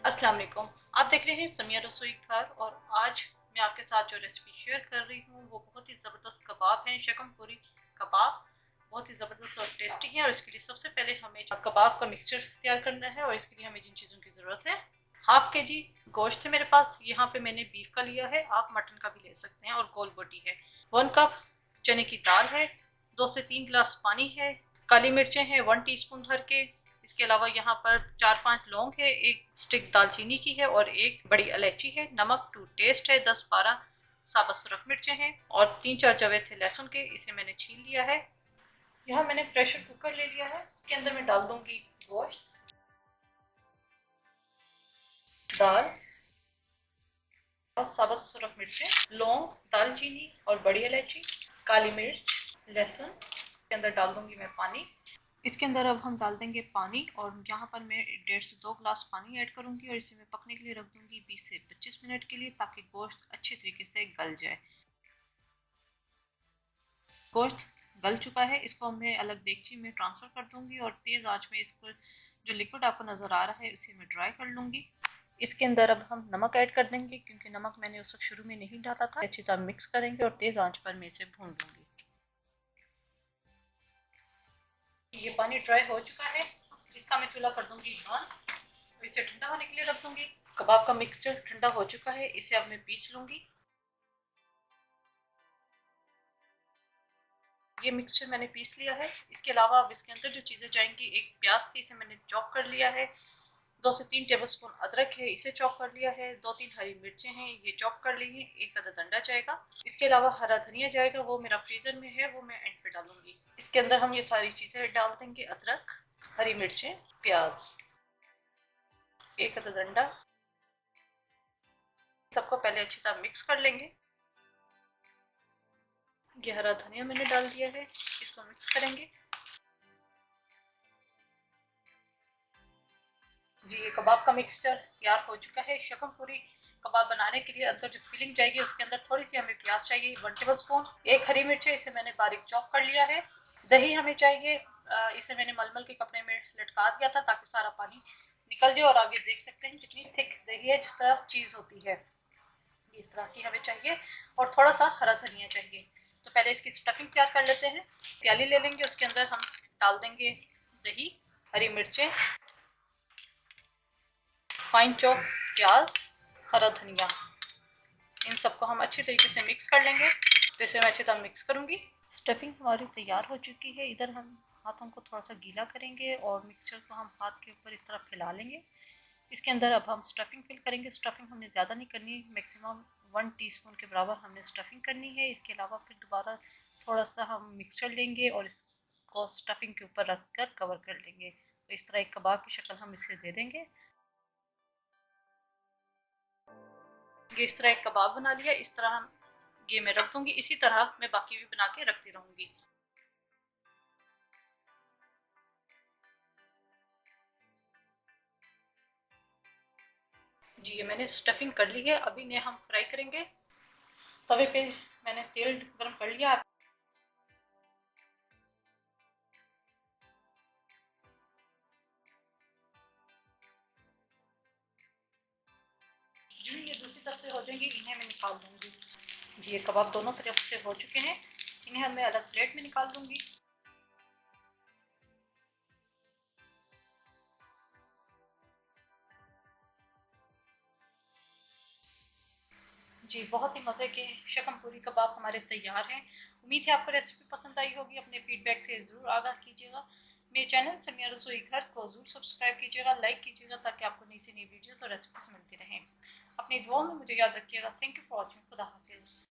अस्सलाम वालेकुम। आप देख रहे हैं समिया रसोई घर और आज मैं आपके साथ जो रेसिपी शेयर कर रही हूँ वो बहुत ही ज़बरदस्त कबाब हैं। शकमपुरी कबाब बहुत ही ज़बरदस्त और टेस्टी है और इसके लिए सबसे पहले हमें कबाब का मिक्सचर तैयार करना है और इसके लिए हमें जिन चीज़ों की ज़रूरत है, 1/2 kg गोश्त है मेरे पास। यहाँ पे मैंने बीफ का लिया है, आप मटन का भी ले सकते हैं। और गोल बोटी है। 1 कप चने की दाल है। 2 से 3 गिलास पानी है। काली मिर्चें हैं 1 टीस्पून भर के। इसके अलावा यहाँ पर 4-5 लौंग है, एक स्टिक दालचीनी की है और एक बड़ी इलायची है। नमक टू टेस्ट है। 10-12 साबुत सुरख मिर्चें हैं और 3-4 जवे थे लहसुन के, इसे मैंने छील लिया है। यहाँ मैंने प्रेशर कुकर ले लिया है, इसके अंदर मैं डाल दूंगी गोश्त, दाल और साबुत सुरख मिर्चें, लौंग, दालचीनी और बड़ी इलायची, काली मिर्च, लहसुन। के अंदर डाल दूंगी मैं पानी। इसके अंदर अब हम डाल देंगे पानी और यहाँ पर मैं 1.5 से 2 गिलास पानी ऐड करूंगी और इसे मैं पकने के लिए रख दूंगी 20 से 25 मिनट के लिए, ताकि गोश्त अच्छे तरीके से गल जाए। गोश्त गल चुका है, इसको मैं अलग देगची में ट्रांसफ़र कर दूंगी और तेज़ आंच में इसको जो लिक्विड आपको नज़र आ रहा है इसे मैं ड्राई कर लूँगी। इसके अंदर अब हम नमक ऐड कर देंगे, क्योंकि नमक मैंने उस वक्त शुरू में नहीं डाला था। अच्छी तरह मिक्स करेंगे और तेज़ आंच पर मैं इसे भून लूँगी। ये पानी ड्राई हो चुका है, इसका मैं चूल्हा कर दूंगी बंद। इसे ठंडा होने के लिए रख दूंगी। कबाब का मिक्सचर ठंडा हो चुका है, इसे अब मैं पीस लूंगी। ये मिक्सचर मैंने पीस लिया है। इसके अलावा अब इसके अंदर जो चीज़ें जाएंगी, एक प्याज थी, इसे मैंने चॉप कर लिया है। 2 से 3 टेबलस्पून अदरक है, इसे चॉप कर लिया है। 2-3 हरी मिर्चें हैं, ये चॉप कर ली है। एक अदद अंडा जाएगा। इसके अलावा हरा धनिया जाएगा, वो मेरा फ्रीजर में है, वो मैं एंड पे डालूंगी। इसके अंदर हम ये सारी चीज़ें डाल देंगे, अदरक, हरी मिर्चें, प्याज, एक अदद अंडा। सबको पहले अच्छी तरह मिक्स कर लेंगे। ये हरा धनिया मैंने डाल दिया है, इसको मिक्स करेंगे। जी, ये कबाब का मिक्सचर तैयार हो चुका है। शकमपुरी कबाब बनाने के लिए अंदर जो फिलिंग जाएगी उसके अंदर थोड़ी सी हमें प्याज चाहिए, 1 टेबलस्पून। एक हरी मिर्च है, इसे मैंने बारीक चॉप कर लिया है। दही हमें चाहिए, इसे मैंने मलमल के कपड़े में लटका दिया था ताकि सारा पानी निकल जाए। और आगे देख सकते हैं कितनी थिक दही है, जिस तरह चीज़ होती है इस तरह की हमें चाहिए। और थोड़ा सा हरा धनिया चाहिए। तो पहले इसकी स्टफिंग तैयार कर लेते हैं। प्याली ले लेंगे, उसके अंदर हम डाल देंगे दही, हरी मिर्चें, फाइन चॉप प्याज, हरा धनिया। इन सबको हम अच्छी तरीके से मिक्स कर लेंगे। तो इसे मैं अच्छी तरह मिक्स करूंगी। स्टफिंग हमारी तैयार हो चुकी है। इधर हम हाथों को थोड़ा सा गीला करेंगे और मिक्सचर को हम हाथ के ऊपर इस तरह फैला लेंगे। इसके अंदर अब हम स्टफिंग फिल करेंगे। स्टफिंग हमने ज़्यादा नहीं करनी, मैक्सिमम 1 टीस्पून के बराबर हमने स्टफिंग करनी है। इसके अलावा फिर दोबारा थोड़ा सा हम मिक्सचर लेंगे और इसको स्टफिंग के ऊपर रख कर कवर कर लेंगे। तो इस तरह एक कबाब की शक्ल हम इसे दे देंगे। ये इस तरह एक कबाब बना लिया। इस तरह हम ये मैं रख दूंगी। इसी तरह मैं बाकी भी बना के रखती रहूंगी। जी, ये मैंने स्टफिंग कर ली है। अभी इन्हें हम फ्राई करेंगे। तवे पे मैंने तेल गर्म कर लिया। जी, ये दूसरी तरफ से हो जाएंगी, इन्हें मैं निकाल दूंगी। जी, ये कबाब दोनों तरफ से हो चुके हैं, इन्हें मैं अलग प्लेट में निकाल दूंगी। जी, बहुत ही मज़े के शकमपुरी कबाब हमारे तैयार हैं। उम्मीद है आपको रेसिपी पसंद आई होगी। अपने फीडबैक से ज़रूर आगाह कीजिएगा। मेरे चैनल समिया रसोई घर को ज़रूर सब्सक्राइब कीजिएगा, लाइक कीजिएगा, ताकि आपको नई से नई वीडियोस और रेसिपीज मिलती रहें। अपनी दुआओं में मुझे याद रखिएगा। Thank you for watching. खुदा हाफिज़।